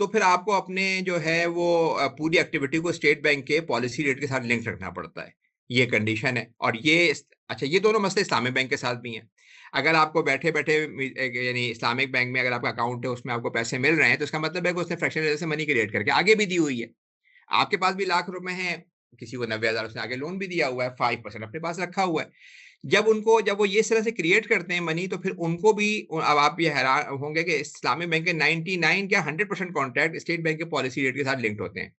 तो फिर आपको अपने जो है वो पूरी एक्टिविटी को स्टेट बैंक के पॉलिसी रेट के साथ लिंक रखना पड़ता है, ये कंडीशन है। और ये अच्छा, ये दोनों मसले इस्लामिक बैंक के साथ भी हैं। अगर आपको बैठे बैठे यानी इस्लामिक बैंक में अगर आपका अकाउंट है उसमें आपको पैसे मिल रहे हैं, तो इसका मतलब है कि उसने फ्रैक्शनल से मनी क्रिएट करके आगे भी दी हुई है। आपके पास भी लाख रुपए हैं, किसी को 90,000 उसने आगे लोन भी दिया हुआ है, 5% अपने पास रखा हुआ है। जब वो ये इस तरह से क्रिएट करते हैं मनी, तो फिर उनको भी, अब आप ये हैरान होंगे कि इस्लामिक बैंक के 99 क्या 100% कॉन्ट्रैक्ट स्टेट बैंक के पॉलिसी रेट के साथ लिंक्ड होते हैं।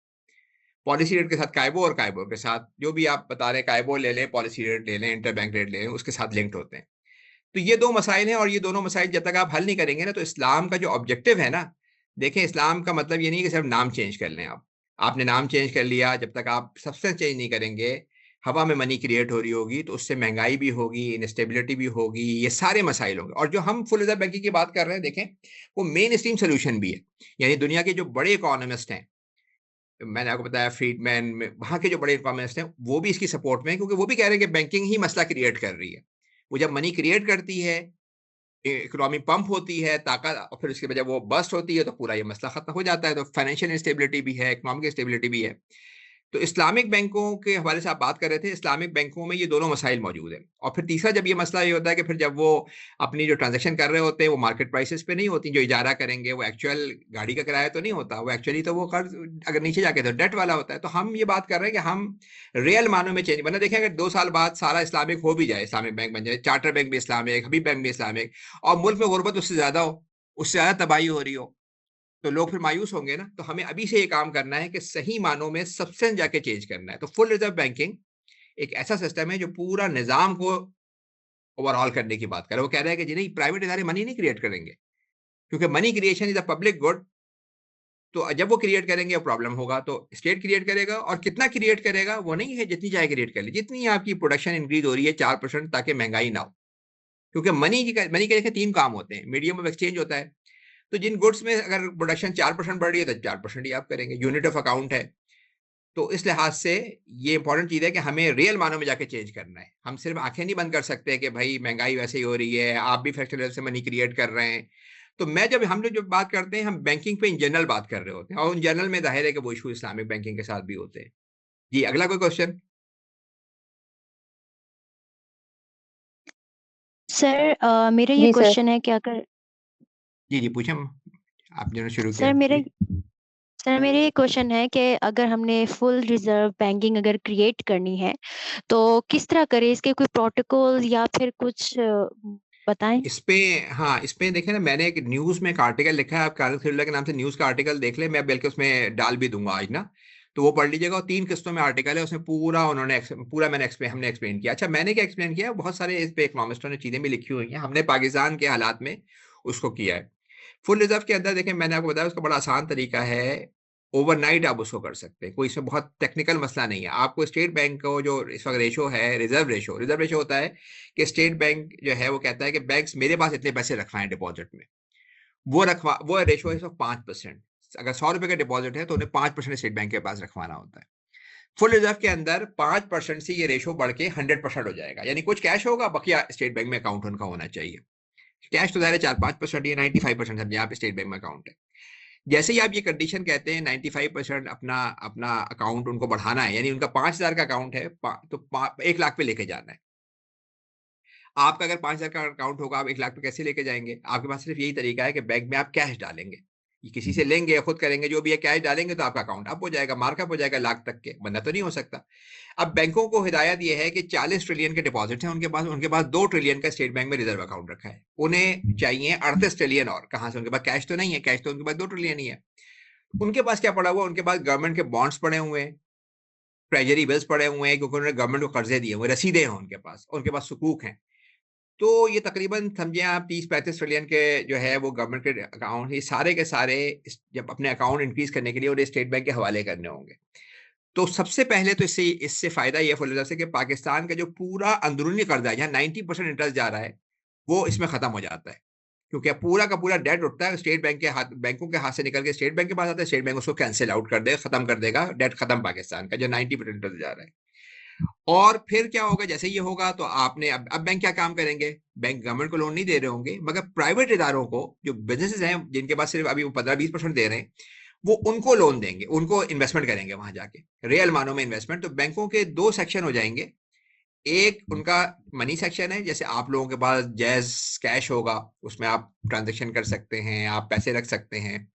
पॉलिसी रेट के साथ कायबो, और कायबो के साथ जो भी आप बता रहे हैं, कायबो ले लें, पॉलिसी रेट ले लें, इंटर बैंक रेट ले लें, उसके साथ लिंक्ड होते हैं। तो ये दो मसाइल हैं, और ये दोनों मसाइल जब तक आप हल नहीं करेंगे ना, तो इस्लाम का जो ऑब्जेक्टिव है ना, देखें इस्लाम का मतलब ये नहीं कि सिर्फ नाम चेंज कर लें आप, आपने नाम चेंज कर लिया, जब तक आप सब्सटेंस चेंज नहीं करेंगे, हवा में मनी क्रिएट हो रही होगी, तो उससे महंगाई भी होगी, इनस्टेबिलिटी भी होगी, ये सारे मसाइल होंगे। और जो हम फुल रिजर्व बैंकिंग की बात कर रहे हैं, देखें वो मेन स्ट्रीम सोल्यूशन भी है, यानी दुनिया के जो बड़े इकोनॉमिस्ट हैं, मैंने आपको बताया फ्रीडमैन में, वहां के जो बड़े इकोनॉमिस्ट हैं वो भी इसकी सपोर्ट में हैं, क्योंकि वो भी कह रहे हैं कि बैंकिंग ही मसला क्रिएट कर रही है। वो जब मनी क्रिएट करती है, इकोनॉमी पंप होती है, ताकत, और फिर उसके वजह वो बस्ट होती है, तो पूरा ये मसला खत्म हो जाता है। तो फाइनेंशियल इंस्टेबिलिटी भी है, इकोनॉमिक स्टेबिलिटी भी है। तो इस्लामिक बैंकों के हवाले से आप बात कर रहे थे, इस्लामिक बैंकों में ये दोनों मसाइल मौजूद हैं। और फिर तीसरा जब ये मसला ये होता है कि फिर जब वो अपनी जो ट्रांजैक्शन कर रहे होते हैं वो मार्केट प्राइसेस पे नहीं होती, जो इजारा करेंगे वो एक्चुअल गाड़ी का किराया तो नहीं होता, वो एक्चुअली तो वो कर्ज अगर नीचे जाके तो डेट वाला होता है। तो हम ये बात कर रहे हैं कि हम रियल मानों में चेंज, वरना देखें अगर 2 साल बाद सारा इस्लामिक हो भी जाए, इस्लामिक बैंक बन जाए, चार्टर बैंक भी इस्लामिक, हबीब बैंक भी इस्लामिक, और मुल्क में गुर्बत उससे ज्यादा हो, उससे ज्यादा तबाही हो रही हो, तो लोग फिर मायूस होंगे ना। तो हमें अभी से ये काम करना है कि सही मानों में सब्सटेंस जाके चेंज करना है। तो फुल रिजर्व बैंकिंग एक ऐसा सिस्टम है जो पूरा निजाम को ओवरऑल करने की बात कर रहा है। वो कह रहा है कि जी नहीं, प्राइवेट इदारे मनी नहीं क्रिएट करेंगे, क्योंकि money creation is a public good. तो जब वो क्रिएट करेंगे प्रॉब्लम होगा, तो स्टेट क्रिएट करेगा, और कितना क्रिएट करेगा वो नहीं है जितनी चाहे क्रिएट कर ले, जितनी आपकी प्रोडक्शन इंक्रीज हो रही है 4%, ताकि महंगाई ना हो। क्योंकि मनी के 3 काम होते हैं, मीडियम ऑफ एक्सचेंज होता है, तो जिन गुड्स में अगर प्रोडक्शन 4% बढ़ रही है तो 4% ही आप करेंगे, यूनिट ऑफ अकाउंट है। तो इस लिहाज से ये इंपॉर्टेंट चीज़ है कि हमें रियल मानों में जाके चेंज करना है। हम सिर्फ आंखें नहीं बंद कर सकते कि भाई महंगाई वैसे ही हो रही है, आप भी फ्रैक्शनल से मनी क्रिएट कर रहे हैं। तो हम लोग जब बात करते हैं, हम बैंकिंग पे इन जनरल बात कर रहे होते हैं, और इन जनरल में जाहिर है कि वो इशू इस्लामिक बैंकिंग के साथ भी होते हैं। जी, अगला कोई क्वेश्चन? सर मेरा ये जी सर। क्वेश्चन है कि अगर जी जी पूछें, आप जिन्होंने शुरू किया। सर मेरा जी सर मेरा ये क्वेश्चन है कि अगर हमने फुल रिजर्व बैंकिंग अगर क्रिएट करनी है तो किस तरह करें, इसके कोई प्रोटोकॉल या फिर कुछ बताएं। इस पे, हाँ इस पे देखें ना, मैंने एक न्यूज़ में एक आर्टिकल लिखा है, आप कारल थ्रिलर के नाम से न्यूज़ का आर्टिकल देख ले, मैं बल्कि उसमें डाल भी दूंगा आज ना, तो वो पढ़ लीजिएगा। और 3 किस्तों में आर्टिकल है, उसमें पूरा उन्होंने हमने एक्सप्लेन किया। अच्छा, मैंने क्या एक्सप्लेन किया, बहुत सारे इस पे इकोनॉमिस्टों ने चीजें भी लिखी हुई हैं, हमने पाकिस्तान के हालात में उसको किया है। फुल रिजर्व के अंदर देखें, मैंने आपको बताया उसका बड़ा आसान तरीका है, ओवरनाइट आप उसको कर सकते हैं, कोई इसमें बहुत टेक्निकल मसला नहीं है। आपको स्टेट बैंक को जो इस वक्त रेशो है, रिजर्व रेशो होता है कि स्टेट बैंक जो है वो कहता है कि बैंक्स मेरे पास इतने पैसे रखवाएं डिपॉजिट में, वो रेशो है 5%। अगर 100 रुपए का डिपॉजिट है तो उन्हें 5% स्टेट बैंक के पास रखवाना होता है। फुल रिजर्व के अंदर 5% से ये रेशो बढ़ के 100% हो जाएगा, यानी कुछ कैश होगा, बकिया स्टेट बैंक में अकाउंट उनका होना चाहिए। कैश तो ज़ाहिर है 4-5%, ये 95% समझे आप स्टेट बैंक में अकाउंट है। जैसे ही आप ये कंडीशन कहते हैं 95% अपना अपना अकाउंट उनको बढ़ाना है, यानी उनका 5,000 का अकाउंट है तो 1 लाख पे लेके जाना है। आपका अगर 5,000 का अकाउंट होगा, आप 1 लाख पे कैसे लेके जाएंगे? आपके पास सिर्फ यही तरीका है कि बैंक में आप कैश डालेंगे, ये किसी से लेंगे या खुद करेंगे, जो भी है कैश डालेंगे तो आपका अकाउंट अप हो जाएगा, मार्कअप हो जाएगा लाख तक के, वरना तो नहीं हो सकता। अब बैंकों को हिदायत ये है कि 40 ट्रिलियन के डिपॉजिट हैं उनके पास 2 ट्रिलियन का स्टेट बैंक में रिजर्व अकाउंट रखा है, उन्हें चाहिए 38 ट्रिलियन और। कहां से? उनके पास कैश तो नहीं है, कैश तो उनके पास 2 ट्रिलियन ही है। उनके पास क्या पड़ा हुआ? उनके पास गवर्नमेंट के बॉन्ड्स पड़े हुए हैं, ट्रेजरी बिल्स पड़े हुए हैं, क्योंकि उन्होंने गवर्नमेंट को कर्जे दिए हुए, रसीदें हैं उनके पास सुकूक हैं। तो ये तकरीबन समझे आप 30-35 ट्रिलियन के जो है वो गवर्नमेंट के अकाउंट, ये सारे के सारे जब अपने अकाउंट इंक्रीज करने के लिए उन्हें स्टेट बैंक के हवाले करने होंगे। तो सबसे पहले तो इससे फायदा ये फुल रिजर्व से कि पाकिस्तान का जो पूरा अंदरूनी कर्जा है, जहाँ 90% इंटरेस्ट जा रहा है, वो इसमें खत्म हो जाता है, क्योंकि अब पूरा का पूरा डेट उठता है स्टेट बैंक के हाथ, बैंकों के हाथ से निकल के स्टेट बैंक के पास आता है, स्टेट बैंक उसको कैंसिल आउट कर देगा, खत्म कर देगा, डेट खत्म पाकिस्तान का जो 90% इंटरेस्ट जा रहा है। और फिर क्या होगा? जैसे ये होगा तो आपने अब बैंक क्या काम करेंगे? बैंक गवर्नमेंट को लोन नहीं दे रहे होंगे, मगर प्राइवेट इदारों को, जो बिजनेसेस हैं जिनके पास सिर्फ अभी वो 15-20% दे रहे हैं, वो उनको लोन देंगे, उनको इन्वेस्टमेंट करेंगे वहां जाके, रियल मानों में इन्वेस्टमेंट। तो बैंकों के 2 सेक्शन हो जाएंगे। एक उनका मनी सेक्शन है, जैसे आप लोगों के पास जैज कैश होगा, उसमें आप ट्रांजेक्शन कर सकते हैं, आप पैसे रख सकते हैं।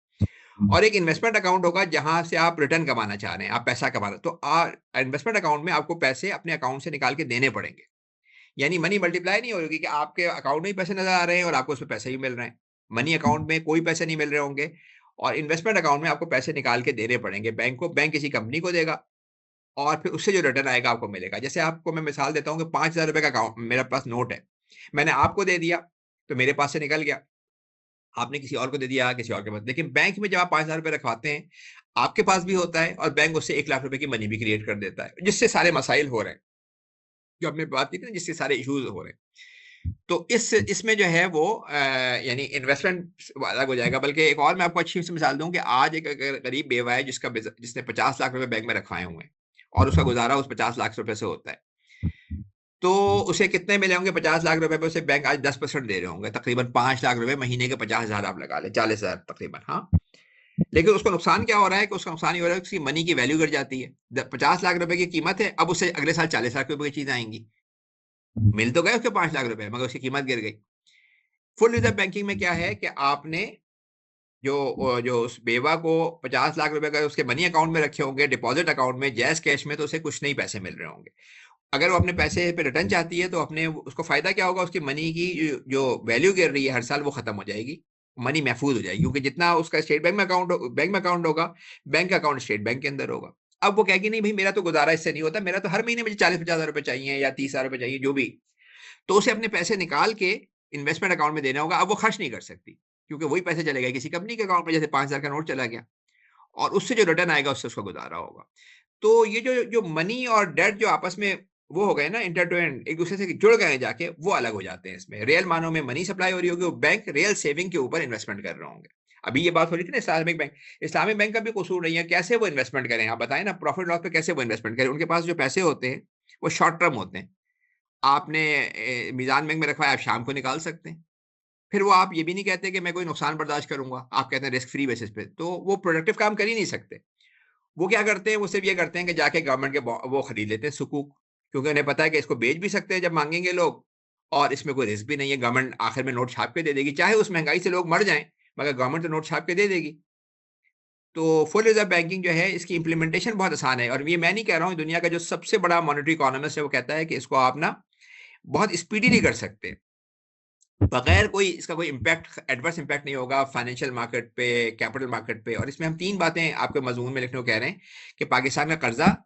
और एक इन्वेस्टमेंट अकाउंट होगा जहां से आप रिटर्न कमाना चाह रहे हैं, आप पैसा कमा रहे हैं, तो इन्वेस्टमेंट अकाउंट में आपको पैसे अपने अकाउंट से निकाल के देने पड़ेंगे, यानी मनी मल्टीप्लाई नहीं होगी कि आपके अकाउंट में ही पैसे नजर आ रहे हैं और आपको उसमें पैसे ही मिल रहे हैं। मनी अकाउंट में कोई पैसे नहीं मिल रहे होंगे, और इन्वेस्टमेंट अकाउंट में आपको पैसे निकाल के देने पड़ेंगे बैंक को, बैंक किसी कंपनी को देगा, और फिर उससे जो रिटर्न आएगा आपको मिलेगा। जैसे आपको मैं मिसाल देता हूँ कि 5,000 रुपए का अकाउंट मेरे पास नोट है, मैंने आपको दे दिया तो मेरे पास से निकल गया, आपने किसी और को दे दिया किसी और के पास। लेकिन बैंक में जब आप 5,000 रुपए रखवाते हैं, आपके पास भी होता है और बैंक उससे 1 लाख रुपए की मनी भी क्रिएट कर देता है, जिससे सारे मसाइल हो रहे हैं जो हमने बात की थी ना, जिससे सारे इश्यूज हो रहे हैं। तो इसमें जो है वो यानी इन्वेस्टमेंट अलग हो जाएगा। बल्कि एक और मैं आपको अच्छी सी मिसाल दूं कि आज एक गरीब बेवा है जिसने 50 लाख रुपए बैंक में रखवाए हुए हैं और उसका गुजारा उस 50 लाख रुपए से होता है, तो उसे कितने मिले होंगे? 50 लाख रुपए पे उसे बैंक आज 10% दे रहे होंगे, तकरीबन 5 लाख रुपए महीने के 50,000 आप लगा ले, 40,000 तकरीबन। हाँ, लेकिन उसको नुकसान क्या हो रहा है कि उसका नुकसान ये हो रहा है कि उसकी मनी की वैल्यू गिर जाती है। 50 लाख रुपए की कीमत है, अब उसे अगले साल 40 लाख रुपए की चीज आएंगी, मिल तो गए उसके 5 लाख रुपए, मगर उसकी कीमत गिर गई। फुल रिजर्व बैंकिंग में क्या है कि आपने जो उस बेवा को 50 लाख रुपए का उसके मनी अकाउंट में रखे होंगे, डिपॉजिट अकाउंट में, जैस कैश में, तो उसे कुछ नहीं पैसे मिल रहे होंगे। अगर वो अपने पैसे पे रिटर्न चाहती है तो अपने उसको फायदा क्या होगा? उसकी मनी की जो वैल्यू गिर रही है हर साल वो खत्म हो जाएगी, मनी महफूज हो जाएगी, क्योंकि जितना उसका स्टेट बैंक में अकाउंट होगा, बैंक अकाउंट स्टेट बैंक के अंदर होगा। अब वो कहेगी नहीं भाई मेरा तो गुजारा इससे नहीं होता, मेरा तो हर महीने मुझे 40-50 रुपए चाहिए या 30,000 रुपए चाहिए, जो भी, तो उसे अपने पैसे निकाल के इन्वेस्टमेंट अकाउंट में देना होगा। अब वो खर्च नहीं कर सकती, क्योंकि वही पैसे चले गए किसी कंपनी के अकाउंट में, जैसे 5,000 का नोट चला गया, और उससे जो रिटर्न आएगा उससे उसका गुजारा होगा। तो ये जो मनी और डेट जो आपस में वो हो गए ना, इंटरट्वेंड, एक दूसरे से जुड़ गए जाके, वो अलग हो जाते हैं। इसमें रियल मानों में मनी सप्लाई हो रही होगी, वो बैंक रियल सेविंग के ऊपर इन्वेस्टमेंट कर रहे होंगे। अभी ये बात हो रही थी ना इस्लामिक बैंक का भी कसूर नहीं है, कैसे वो इन्वेस्टमेंट करें? आप बताएं ना, प्रॉफिट लॉस पे कैसे वो इन्वेस्टमेंट करें? उनके पास जो पैसे होते हैं वो शॉर्ट टर्म होते हैं, आपने मीजान बैंक में रखवाया, आप शाम को निकाल सकते हैं। फिर वो आप ये भी नहीं कहते कि मैं कोई नुकसान बर्दाश्त करूंगा, आप कहते हैं रिस्क फ्री बेसिस पे, तो वो प्रोडक्टिव काम कर ही नहीं सकते। वो क्या करते हैं? वो सिर्फ ये करते हैं कि जाके गवर्नमेंट के वो खरीद लेते हैं सुकूक, क्योंकि उन्हें पता है कि इसको बेच भी सकते हैं जब मांगेंगे लोग, और इसमें कोई रिस्क भी नहीं है, गवर्नमेंट आखिर में नोट छाप के दे देगी, चाहे उस महंगाई से लोग मर जाएं, मगर गवर्नमेंट तो नोट छाप के दे देगी। तो फुल रिजर्व बैंकिंग जो है, इसकी इंप्लीमेंटेशन बहुत आसान है, और ये मैं नहीं कह रहा हूँ, दुनिया का जो सबसे बड़ा मॉनेटरी इकोनॉमिस्ट है वो कहता है कि इसको आप ना बहुत स्पीडीली कर सकते हैं, बगैर इसका कोई एडवर्स इम्पैक्ट नहीं होगा फाइनेंशियल मार्केट पे, कैपिटल मार्केट पे। और इसमें हम 3 बातें आपके मजमून में लिखने को कह रहे हैं कि पाकिस्तान का कर्जा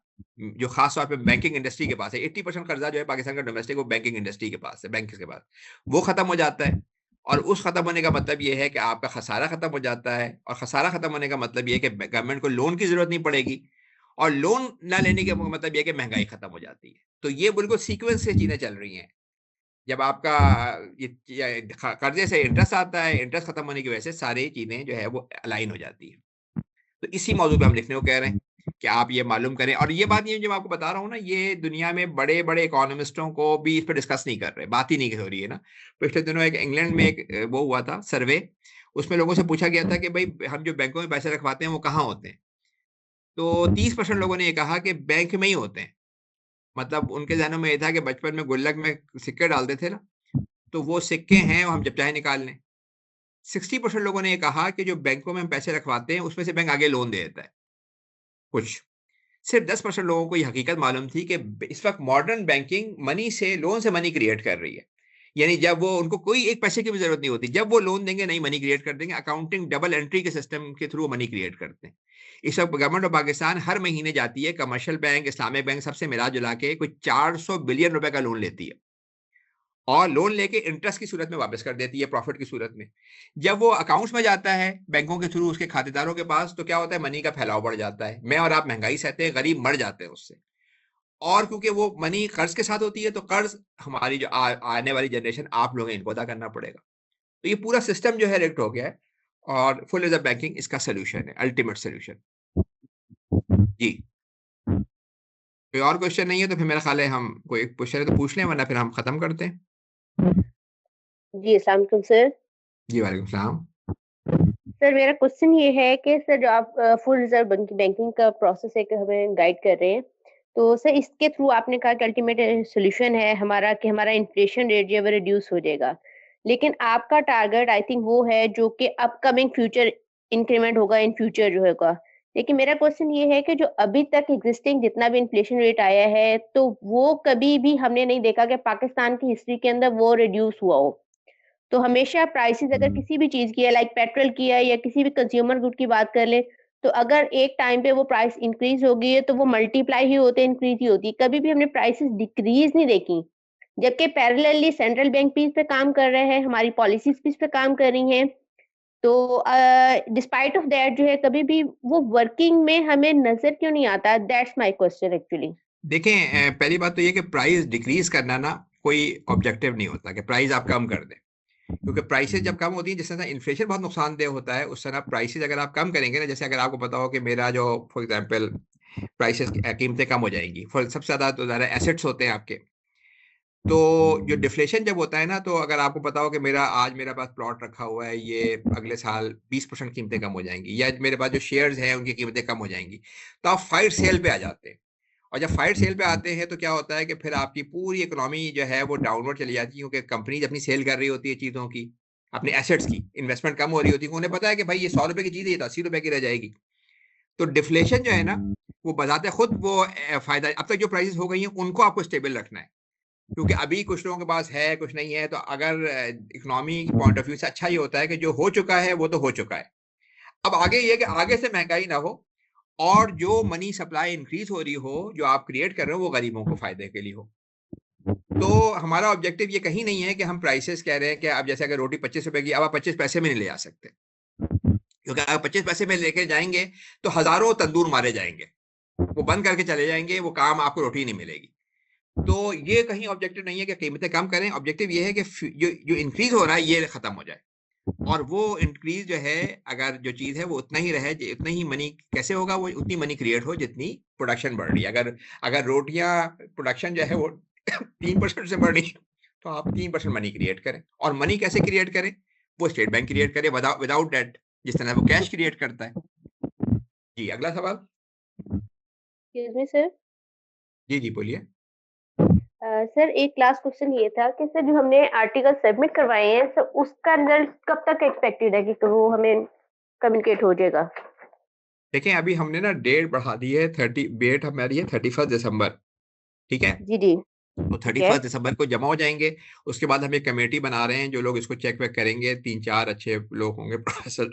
जो खास तौर पे बैंकिंग इंडस्ट्री के पास है, 80% कर्जा जो है पाकिस्तान का डोमेस्टिक, वो बैंकिंग इंडस्ट्री के पास है, बैंक के पास, वो खत्म हो जाता है। और उस खत्म होने का मतलब ये है कि आपका खसारा खत्म हो जाता है, और खसारा खत्म होने का मतलब ये है कि गवर्नमेंट को लोन की जरूरत नहीं पड़ेगी, और लोन ना लेने का मतलब ये है कि महंगाई खत्म हो जाती है। तो ये बिल्कुल सीक्वेंस से चीजें चल रही हैं। जब आपका ये कर्जे से इंटरेस्ट आता है, इंटरेस्ट खत्म होने की वजह से सारी चीजें जो है वो अलाइन हो जाती है। तो इसी मौजूद पे हम लिखने को कह रहे हैं कि आप ये मालूम करें। और ये बात, ये जो मैं आपको बता रहा हूँ ना, ये दुनिया में बड़े बड़े इकोनॉमिस्टों को भी इस पर डिस्कस नहीं कर रहे, बात ही नहीं हो रही है ना। पिछले दिनों एक इंग्लैंड में एक वो हुआ था सर्वे, उसमें लोगों से पूछा गया था कि भाई हम जो बैंकों में पैसे रखवाते हैं वो कहाँ होते हैं। तो 30% लोगों ने ये कहा कि बैंक में ही होते हैं। मतलब उनके जहनों में ये था कि बचपन में गुल्लक में सिक्के डालते थे ना, तो वो सिक्के हैं और हम जब चाहे निकाल लें। 60% लोगों ने ये कहा कि जो बैंकों में हम पैसे रखवाते हैं उसमें से बैंक आगे लोन दे देता है कुछ। सिर्फ 10% लोगों को ये हकीकत मालूम थी कि इस वक्त मॉडर्न बैंकिंग मनी से, लोन से मनी क्रिएट कर रही है। यानी जब वो, उनको कोई एक पैसे की भी जरूरत नहीं होती, जब वो लोन देंगे नई मनी क्रिएट कर देंगे। अकाउंटिंग डबल एंट्री के सिस्टम के थ्रू मनी क्रिएट करते हैं। इस वक्त गवर्नमेंट ऑफ पाकिस्तान हर महीने जाती है, कमर्शियल बैंक, इस्लामिक बैंक सबसे मिला जुला के कोई 400 बिलियन रुपए का लोन लेती है, और लोन लेके इंटरेस्ट की सूरत में वापस कर देती है, प्रॉफिट की सूरत में। जब वो अकाउंट्स में जाता है बैंकों के थ्रू उसके खातेदारों के पास, तो क्या होता है, मनी का फैलाव बढ़ जाता है। मैं और आप महंगाई सहते हैं, गरीब मर जाते हैं उससे। और क्योंकि वो मनी कर्ज के साथ होती है, तो कर्ज हमारी जो आने वाली जनरेशन, आप लोग हैं, इनको अदा करना पड़ेगा। तो ये पूरा सिस्टम जो है रिग्ड हो गया है, और फुल रिजर्व बैंकिंग इसका सोल्यूशन है, अल्टीमेट सोल्यूशन। जी, कोई और क्वेश्चन नहीं है तो फिर मेरा ख्याल है हम, कोई क्वेश्चन है तो पूछ लें, वरना फिर हम खत्म करते हैं। जी, अस्सलाम वालेकुम सर। जी वालेकुम सलाम। सर मेरा क्वेश्चन ये है कि सर जो आप फुल रिजर्व बैंकिंग का प्रोसेस है कि हमें गाइड कर रहे हैं, तो सर इसके थ्रू आपने कहा कि अल्टीमेट सॉल्यूशन है हमारा कि हमारा इन्फ्लेशन रेट जो है वो रिड्यूस हो जाएगा। लेकिन आपका टारगेट आई थिंक वो है जो कि अपकमिंग फ्यूचर इंक्रीमेंट होगा इन फ्यूचर जो होगा। लेकिन मेरा क्वेश्चन ये है कि जो अभी तक एग्जिस्टिंग जितना भी इन्फ्लेशन रेट आया है, तो वो कभी भी हमने नहीं देखा कि पाकिस्तान की हिस्ट्री के अंदर वो रिड्यूस हुआ हो। तो हमेशा प्राइसेस अगर किसी भी चीज़ की है, लाइक पेट्रोल की है या किसी भी कंज्यूमर गुड की बात कर लें, तो अगर एक टाइम पे वो प्राइस इंक्रीज़ हो गई है, तो वो मल्टीप्लाई ही होते इंक्रीज़ ही होती है। कभी भी हमने प्राइसेस डिक्रीज़ नहीं देखी। जबकि पैरेलली सेंट्रल बैंक भी इस पे काम कर रहे हैं, हमारी पॉलिसीज़ भी इस पे काम कर रही हैं। तो डिस्पाइट ऑफ दैट जो है कभी भी वो वर्किंग में हमें नज़र क्यों नहीं आता? That's my question actually. देखें, पहली बात तो ये कि प्राइस डिक्रीज करना ना कोई ऑब्जेक्टिव नहीं होता कि प्राइस आप कम कर दें, क्योंकि प्राइसेस जब कम होती हैं, जिस तरह इन्फ्लेशन बहुत नुकसानदेह होता है, उस तरह प्राइसेस अगर आप कम करेंगे ना, जैसे अगर आपको पता हो कि मेरा जो फॉर एग्जांपल प्राइसेस, कीमतें कम हो जाएंगी, फॉर सबसे ज़्यादा तो ज़्यादा एसेट्स होते हैं आपके, तो जो डिफ्लेशन जब होता है ना, तो अगर आपको पता हो कि आज मेरे पास प्लॉट रखा हुआ है, ये अगले साल 20% कीमतें कम हो जाएंगी, या मेरे पास जो शेयर्स हैं उनकी कीमतें कम हो जाएंगी, तो आप फायर सेल पे आ जाते हैं। और जब फायर सेल पे आते हैं तो क्या होता है कि फिर आपकी पूरी इकोनॉमी जो है वो डाउनवर्ड चली जाती है, क्योंकि कंपनीज अपनी सेल कर रही होती है चीज़ों की, अपने एसेट्स की इन्वेस्टमेंट कम हो रही होती है, उन्हें पता है कि भाई ये 100 रुपए की चीज़ है, ये तो 80 रुपए की रह जाएगी। तो डिफ्लेशन जो है ना, वो बजाते खुद वो फायदा, अब तक जो प्राइसेस हो गई हैं उनको आपको स्टेबल रखना है, क्योंकि अभी कुछ लोगों के पास है, कुछ नहीं है। तो अगर इकोनॉमी पॉइंट ऑफ व्यू से अच्छा ये होता है कि जो हो चुका है वो तो हो चुका है। अब आगे ये कि आगे से महंगाई ना हो, और जो मनी सप्लाई इंक्रीज हो रही हो, जो आप क्रिएट कर रहे हो, वो गरीबों को फायदे के लिए हो। तो हमारा ऑब्जेक्टिव ये कहीं नहीं है कि हम प्राइसेस कह रहे हैं कि अब जैसे अगर रोटी 25 रुपए की, अब आप 25 पैसे में नहीं ले आ सकते, क्योंकि अगर 25 पैसे में लेके जाएंगे तो हजारों तंदूर मारे जाएंगे, वो बंद करके चले जाएंगे, वो काम, आपको रोटी नहीं मिलेगी। तो ये कहीं ऑब्जेक्टिव नहीं है कि कीमतें कम करें, ऑब्जेक्टिव ये है कि जो इंक्रीज हो रहा है ये खत्म हो जाए, और वो इंक्रीज जो है, अगर जो चीज है वो उतना ही रहे, उतना ही मनी कैसे होगा, वो उतनी मनी क्रिएट हो जितनी प्रोडक्शन बढ़ रही है। अगर रोटियां प्रोडक्शन जो है वो 3% से बढ़ रही है, तो आप 3% मनी क्रिएट करें। और मनी कैसे क्रिएट करें? वो स्टेट बैंक क्रिएट करे विदाउट डेट, जिस तरह वो कैश क्रिएट करता है। जी, अगला सवाल। Excuse me sir. जी जी बोलिए। सर एक लास्ट क्वेश्चन ये था कि सर जो हमने आर्टिकल सबमिट करवाए हैं, सर उसका रिजल्ट कब तक एक्सपेक्टेड है कि वो हमें कम्युनिकेट हो जाएगा? देखें, अभी हमने ना डेट बढ़ा दी है, डेट हमारी है 31 दिसंबर, ठीक है? जी जी तो ठीक है। 31 दिसंबर को जमा हो जाएंगे। उसके बाद हम एक कमेटी बना रहे हैं, जो लोग इसको चेक वेक करेंगे, 3-4 अच्छे लोग होंगे प्रोफेसर।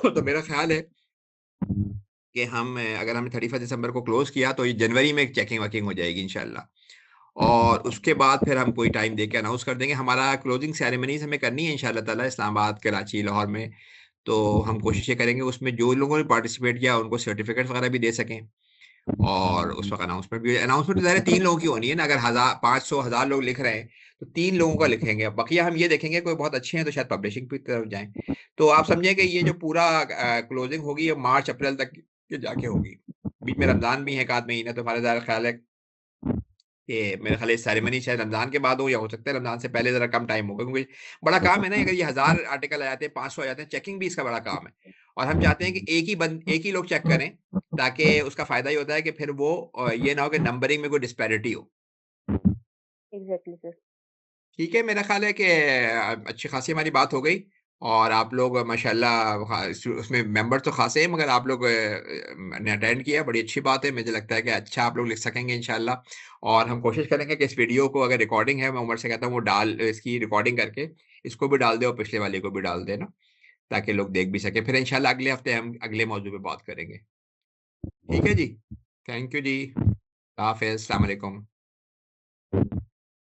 तो मेरा ख्याल है कि अगर हमने 31 दिसंबर को क्लोज किया तो ये जनवरी में चेकिंग वकिंग हो जाएगी इंशाल्लाह। और उसके बाद फिर हम कोई टाइम दे के अनाउंस कर देंगे। हमारा क्लोजिंग सेरेमनीज हमें करनी है इंशाल्लाह ताला इस्लामाबाद, कराची, लाहौर में। तो हम कोशिशें करेंगे उसमें जो लोगों ने पार्टिसिपेट किया उनको सर्टिफिकेट वगैरह भी दे सकें, और उस वक्त अनाउंसमेंट भी। अनाउंसमेंट तो ज़ाहिर है 3 लोगों की होनी है ना, अगर 1000, 500, 1000 लोग लिख रहे हैं तो 3 लोगों का लिखेंगे। अब बकिया हम ये देखेंगे कोई बहुत अच्छे हैं तो शायद पब्लिशिंग की तरफ जाएं। तो आप समझें कि ये जो पूरा क्लोजिंग होगी ये मार्च अप्रैल तक के जाके होगी। बीच में रमज़ान भी है, एक आध महीना, तो हमारा ज़्यादा ख्याल है कि मेरे ख्याल सेरेमनी शायद रमज़ान के बाद हो, या हो सकता है रमज़ान से पहले ज़रा कम टाइम होगा, क्योंकि बड़ा काम है ना। अगर ये 1000 आर्टिकल आ जाते हैं, 500 आ जाते हैं, चेकिंग भी इसका बड़ा काम है। और हम चाहते हैं कि एक ही लोग चेक करें, ताकि उसका फ़ायदा ये होता है कि फिर वो ये ना हो कि नंबरिंग में कोई डिस्पैरिटी हो। Exactly sir. ठीक है, मेरा ख्याल है कि अच्छी खासी हमारी बात हो गई, और आप लोग माशाल्लाह उसमें मेंबर तो खासे हैं, मगर आप लोग ने अटेंड किया, बड़ी अच्छी बात है। मुझे लगता है कि अच्छा आप लोग लिख सकेंगे इंशाल्लाह। और हम कोशिश करेंगे कि इस वीडियो को, अगर रिकॉर्डिंग है, मैं उमर से कहता हूँ वो इसकी रिकॉर्डिंग करके इसको भी डाल दे और पिछले वाले को भी डाल देना, ताकि लोग देख भी सके। फिर इंशाल्लाह अगले हफ्ते हम अगले मौजू पे बात करेंगे। ठीक है जी, थैंक यू जी, हाफिज़, अस्सलाम वालेकुम।